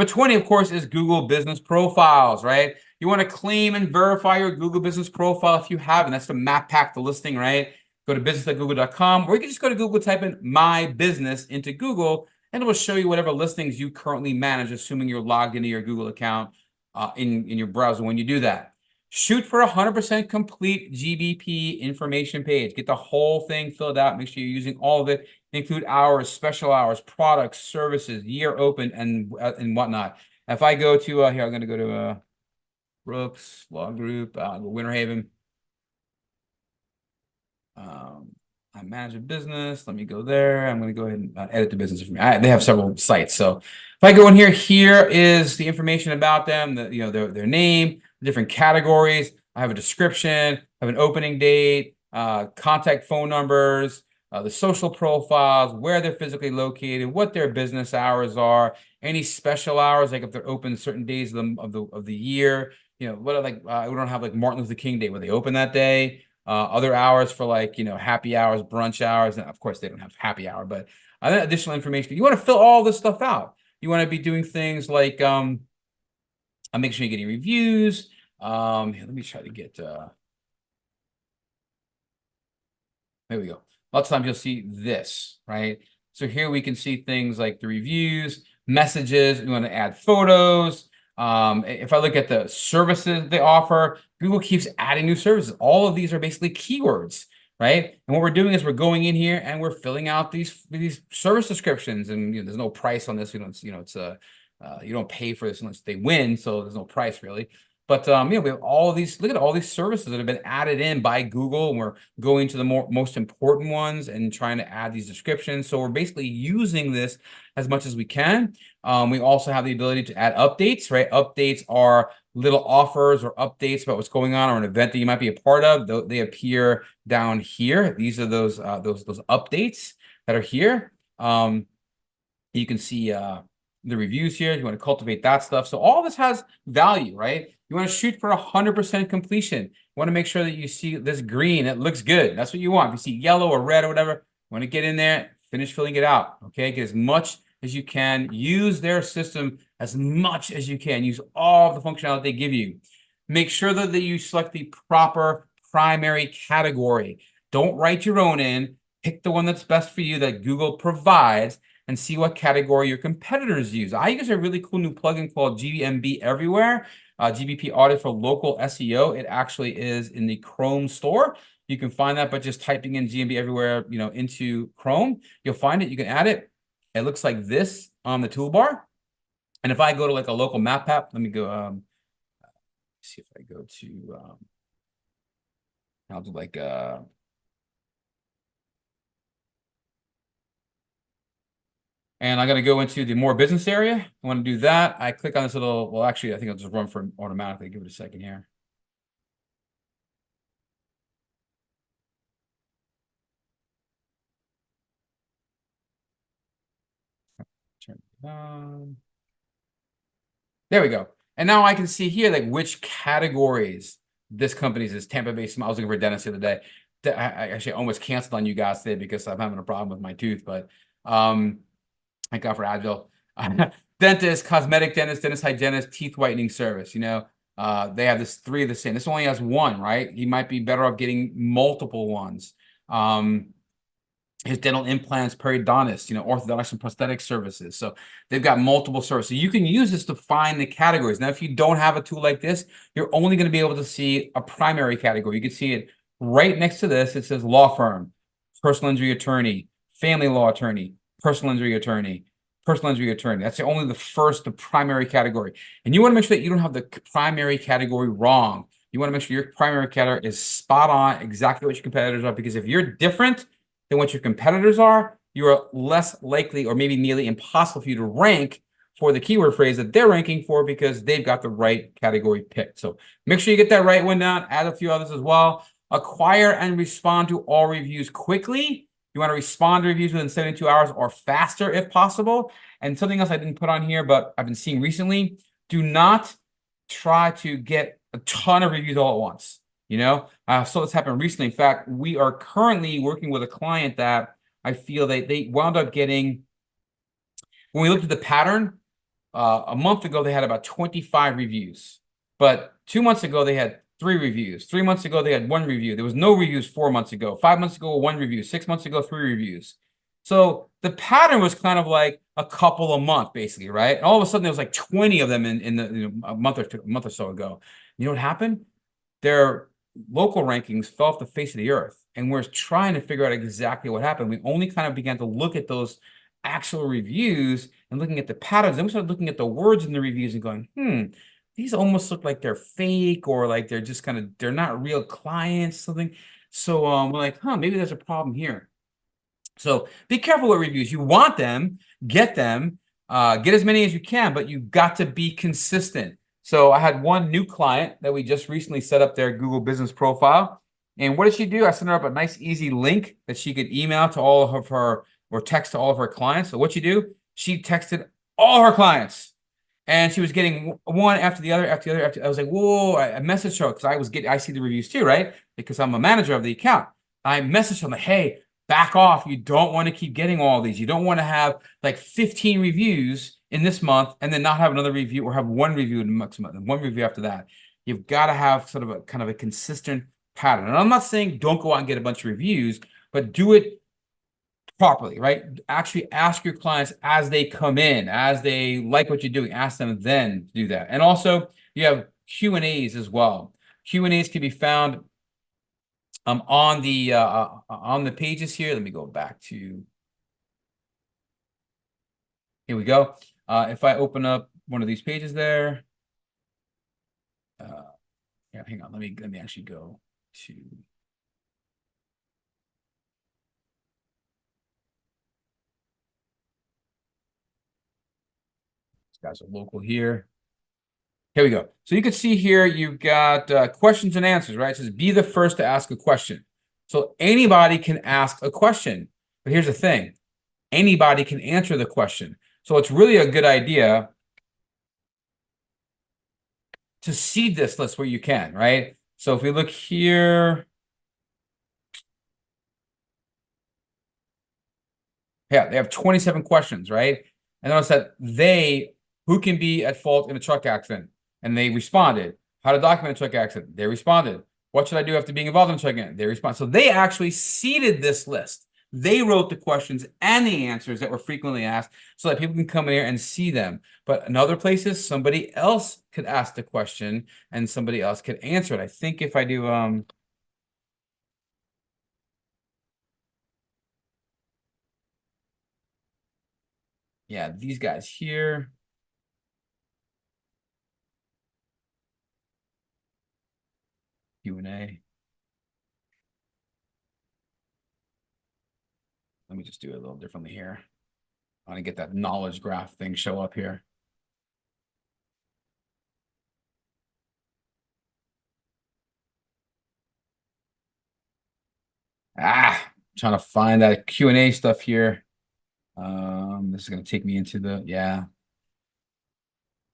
Number 20, of course, is Google Business Profiles, right? You want to claim and verify your Google Business Profile if you have, and that's to map pack the listing, right? Go to business.google.com, or you can just go to Google, type in My Business into Google, and it will show you whatever listings you currently manage, assuming you're logged into your Google account in your browser when you do that. Shoot for 100% complete GBP information page. Get the whole thing filled out. Make sure you're using all of it. Include hours, special hours, products, services, year open, and whatnot. If I go to here, I'm going to go to Brooks Law Group, Winter Haven. I manage a business. Let me go there. I'm going to go ahead and edit the business information. They have several sites. So if I go in here, here is the information about them, their name, different categories. I have a description, I have an opening date, contact phone numbers, the social profiles, where they're physically located, what their business hours are, any special hours, like if they're open certain days of the year. What we don't have like Martin Luther King Day where they open that day. Other hours for like, happy hours, brunch hours. And of course, they don't have happy hour, but additional information. You want to fill all this stuff out. You want to be doing things like make sure you're getting reviews. Let me try to get there we go. Lots of times you'll see this, right? So here we can see things like the reviews, messages. We want to add photos. If I look at the services they offer, Google keeps adding new services. All of these are basically keywords, right? And what we're doing is we're going in here and we're filling out these service descriptions. And there's no price on this. You don't pay for this unless they win, so there's no price really. But we have all of these. Look at all these services that have been added in by Google, and we're going to the most important ones and trying to add these descriptions. So we're basically using this as much as we can. We also have the ability to add updates, right? Updates are little offers or updates about what's going on or an event that you might be a part of. They appear down here. These are those updates that are here. You can see the reviews here. You want to cultivate that stuff. So all this has value, right? You want to shoot for 100% completion. You want to make sure that you see this green. It looks good. That's what you want. If you see yellow or red or whatever, you want to get in there, finish filling it out. Okay, get as much as you can. Use their system as much as you can. Use all the functionality they give you. Make sure that you select the proper primary category. Don't write your own in. Pick the one that's best for you that Google provides, and see what category your competitors use. I use a really cool new plugin called GBP Everywhere, GBP Audit for Local SEO. It actually is in the Chrome store. You can find that by just typing in GBP Everywhere, into Chrome. You'll find it. You can add it. It looks like this on the toolbar. And if I go to like a local map app, let me go. See if I go to. I'll do like. And I'm going to go into the more business area. I want to do that. I click on this little, well, actually, I think I'll just run for automatically. Give it a second here. Turn it on. There we go. And now I can see here like which categories this company's is. Tampa-based. I was looking for a dentist the other day. I actually almost canceled on you guys today because I'm having a problem with my tooth, but thank God for Advil. Dentist, cosmetic dentist, dentist hygienist, teeth whitening service. They have three of the same. This only has one, right? He might be better off getting multiple ones. His dental implants, periodontist, orthodontics and prosthetic services. So they've got multiple services. So you can use this to find the categories. Now, if you don't have a tool like this, you're only going to be able to see a primary category. You can see it right next to this. It says law firm, personal injury attorney, family law attorney, personal injury attorney, personal injury attorney. That's only the primary category. And you want to make sure that you don't have the primary category wrong. You want to make sure your primary category is spot on, exactly what your competitors are, because if you're different than what your competitors are, you are less likely or maybe nearly impossible for you to rank for the keyword phrase that they're ranking for because they've got the right category picked. So make sure you get that right one down. Add a few others as well. Acquire and respond to all reviews quickly. You want to respond to reviews within 72 hours or faster if possible. And something else I didn't put on here, but I've been seeing recently, do not try to get a ton of reviews all at once. So this happened recently. In fact, we are currently working with a client that I feel that they wound up getting, when we looked at the pattern a month ago, they had about 25 reviews. But 2 months ago, they had 3 reviews. 3 months ago, they had 1 review. There was no reviews 4 months ago. 5 months ago, 1 review. 6 months ago, 3 reviews. So the pattern was kind of like a couple a month, basically, right? And all of a sudden, there was like 20 of them in the a month or so ago. You know what happened? Their local rankings fell off the face of the earth, and we're trying to figure out exactly what happened. We only kind of began to look at those actual reviews and looking at the patterns. Then we started looking at the words in the reviews and going, these almost look like they're fake, or like they're just kind of, they're not real clients, something. So we're like, maybe there's a problem here. So be careful with reviews. You want them, get as many as you can, but you got to be consistent. So I had one new client that we just recently set up their Google business profile. And what did she do? I sent her up a nice, easy link that she could email to all of her, or text to all of her clients. So what she do? She texted all her clients. And she was getting one after the other, after the other, I was like, whoa, I messaged her because I see the reviews too, right? Because I'm a manager of the account. I messaged her, like, hey, back off. You don't want to keep getting all these. You don't want to have like 15 reviews in this month and then not have another review, or have 1 review in the next month and 1 review after that. You've got to have sort of a kind of a consistent pattern. And I'm not saying don't go out and get a bunch of reviews, but do it properly, right? Actually ask your clients as they come in, as they like what you're doing, ask them then to do that. And also you have Q&As as well. Q&As can be found on the pages here. Let me go back to, here we go. If I open up one of these pages there, yeah, hang on, let me actually go to, these guys are local here. Here we go. So you can see here, you've got questions and answers, right? It says, be the first to ask a question. So anybody can ask a question. But here's the thing. Anybody can answer the question. So it's really a good idea to seed this list where you can, right? So if we look here, yeah, they have 27 questions, right? And notice that who can be at fault in a truck accident? And they responded. How to document a truck accident? They responded. What should I do after being involved in a truck accident? They responded. So they actually seeded this list. They wrote the questions and the answers that were frequently asked so that people can come in here and see them. But in other places, somebody else could ask the question and somebody else could answer it. I think if I do, yeah, these guys here. Q&A. Let me just do it a little differently here. I want to get that knowledge graph thing show up here. Trying to find that Q&A stuff here. This is going to take me into the, yeah.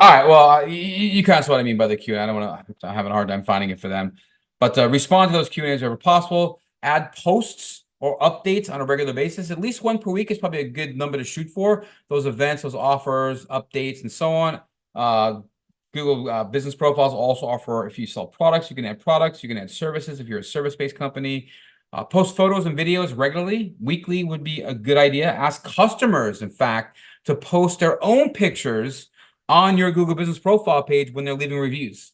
All right, well, you kind of see what I mean by the Q&A. I don't want to, I'm having a hard time finding it for them. But respond to those Q&As wherever possible. Add posts or updates on a regular basis. At least 1 per week is probably a good number to shoot for. Those events, those offers, updates, and so on. Google business profiles also offer, if you sell products, you can add products. You can add services if you're a service-based company. Post photos and videos regularly. Weekly would be a good idea. Ask customers, in fact, to post their own pictures on your Google business profile page when they're leaving reviews.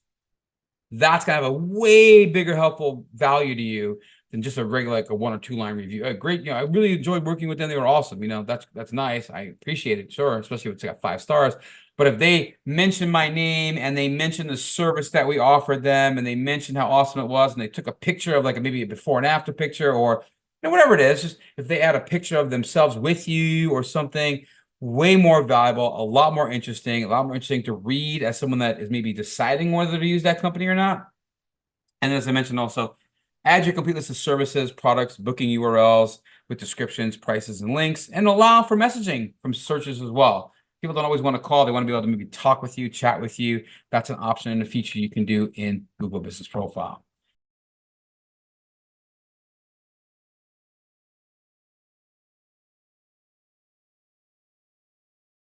That's going to have a way bigger helpful value to you than just a regular, like a 1 or 2 line review. Great, I really enjoyed working with them. They were awesome. That's nice. I appreciate it, sure, especially if it's got 5 stars. But if they mention my name and they mention the service that we offered them and they mentioned how awesome it was and they took a picture of like maybe a before and after picture, or whatever it is, just if they add a picture of themselves with you or something, way more valuable, a lot more interesting to read as someone that is maybe deciding whether to use that company or not. And as I mentioned also, add your complete list of services, products, booking URLs with descriptions, prices, and links, and allow for messaging from searches as well. People don't always want to call. They want to be able to maybe talk with you, chat with you. That's an option in the feature you can do in Google Business Profile.